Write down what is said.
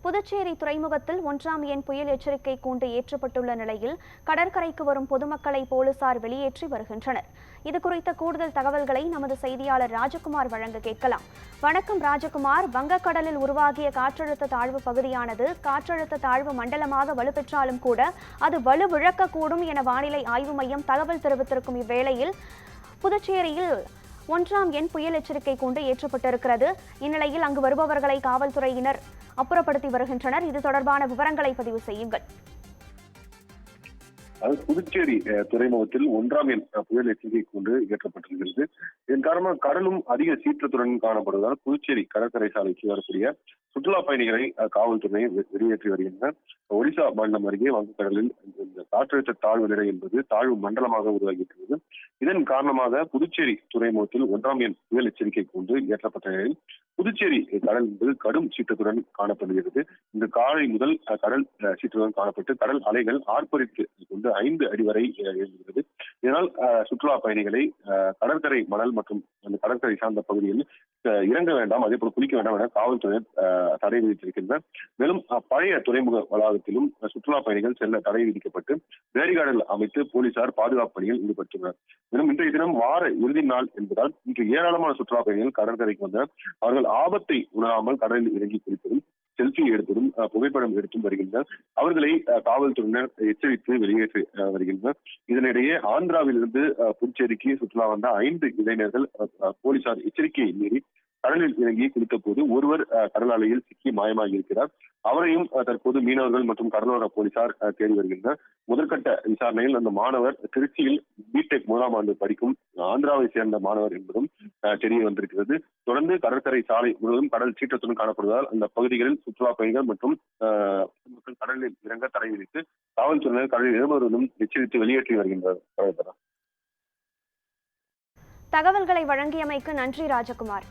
புதுச்சேரி துறைமுகத்தில் 1ஆம் எண் புயல் எச்சரிக்கை கூண்டு ஏற்றப்பட்டுள்ள நிலையில் கடற்கரைக்கு வரும் பொதுமக்களை போலீசார் வெளியேற்றி வருகின்றனர். இதுகுறித்த கூடுதல் தகவல்களை நமது செய்தியாளர் ராஜகுமார் வழங்க கேட்கலாம். வணக்கம் ராஜகுமார். வங்கக்கடலில் உருவாகிய காற்றழுத்த தாழ்வு பகுதியானது காற்றழுத்த தாழ்வு மண்டலமாக வலுப்பெற்றாலும் கூட அது வலுவிழக்கக்கூடும் என வானிலை ஆய்வு மையம் தகவல் தெரிவித்திருக்கும் இவ்வேளையில் புதுச்சேரியில் 1ஆம் எண் புயல் எச்சரிக்கை கூண்டு ஏற்றப்பட்டிருக்கிறது. இந்நிலையில் அங்கு வருபவர்களை காவல்துறையினர் அப்புறப்படுத்தி வருகின்றனர். இது தொடர்பான விவரங்களை பதிவு செய்யுங்கள். புதுச்சேரி துறைமுகத்தில் 1ஆம் எண் புயல் எச்சரிக்கை கூண்டு ஏற்றப்பட்டிருக்கிறது. இதன் காரணமாக கடலும் அதிக சீற்றத்துடன் காணப்படுவதால் புதுச்சேரி கடற்கரை சாலைக்கு வரக்கூடிய சுற்றுலா பயணிகளை காவல்துறை வெளியேற்றி வருகின்றனர். ஒடிசா மாநிலம் அருகே வங்கக்கடலில் இந்த காற்றழுத்த தாழ்வு நிலை என்பது தாழ்வு மண்டலமாக உருவாகியிருக்கிறது. இதன் காரணமாக புதுச்சேரி துறைமுகத்தில் 1ஆம் எண் புயல் எச்சரிக்கை கூண்டு ஏற்றப்பட்ட நிலையில் புதுச்சேரி கடல் என்பது கடும் சீற்றத்துடன் காணப்படுகிறது. இந்த காலை முதல் கடல் சீற்றத்துடன் காணப்பட்டு கடல் அலைகள் ஆர்ப்பரித்து கொண்டு 5 அடி வரை எழுந்துகிறது. இதனால் சுற்றுலா பயணிகளை கடற்கரை மணல் மற்றும் அந்த கடற்கரை சார்ந்த பகுதியில் இறங்க வேண்டாம், அதே போல குளிக்க வேண்டாம் என காவல்துறையினர் தடை விதித்திருக்கின்றனர். மேலும் பழைய துறைமுக வளாகத்திலும் சுற்றுலா பயணிகள் செல்ல தடை விதிக்கப்பட்டு பேரிகார்டுகள் அமைத்து போலீசார் பாதுகாப்பு பணியில் ஈடுபட்டுள்ளனர். மேலும் இன்றைய தினம் வார இறுதி நாள் என்பதால் இன்று ஏராளமான சுற்றுலா பயணிகள் கடற்கரைக்கு வந்தனர். அவர்கள் ஆபத்தை உணராமல் கடலில் இறங்கி குளிப்பதும் செல்ஃபி எடுப்பதும் புகைப்படம் எடுத்தும் வருகின்றனர். அவர்களை காவல்துறையினர் எச்சரித்து வெளியேற்றி வருகின்றனர். இதனிடையே ஆந்திராவிலிருந்து புதுச்சேரிக்கு சுற்றுலா வந்த 5 இளைஞர்கள் போலீசார் எச்சரிக்கையை மீறி கடலில் இறங்கி குளித்த போது ஒருவர் கடல் அலையில் சிக்கி மாயமாகி இருக்கிறார். அவரையும் தற்போது மீனவர்கள் மற்றும் கடலோர போலீசார் தேடி வருகின்றனர். முதற்கட்ட விசாரணையில் அந்த மாணவர் திருச்சியில் பிடெக் 1ஆம் ஆண்டு படிக்கும் ஆந்திராவை சேர்ந்த மாணவர் என்பதும் தெரிய வந்திருக்கிறது. தொடர்ந்து கடற்கரை சாலை முழுவதும் கடல் சீற்றத்துடன் காணப்படுவதால் அந்த பகுதிகளில் சுற்றுலா பயணிகள் மற்றும் கடலில் இறங்க தடை விதித்து காவல்துறையினர் கடலில் இறங்குவதும் எச்சரித்து வெளியேற்றி வருகின்றனர். தகவல்களை வழங்கியமைக்கு நன்றி ராஜகுமார்.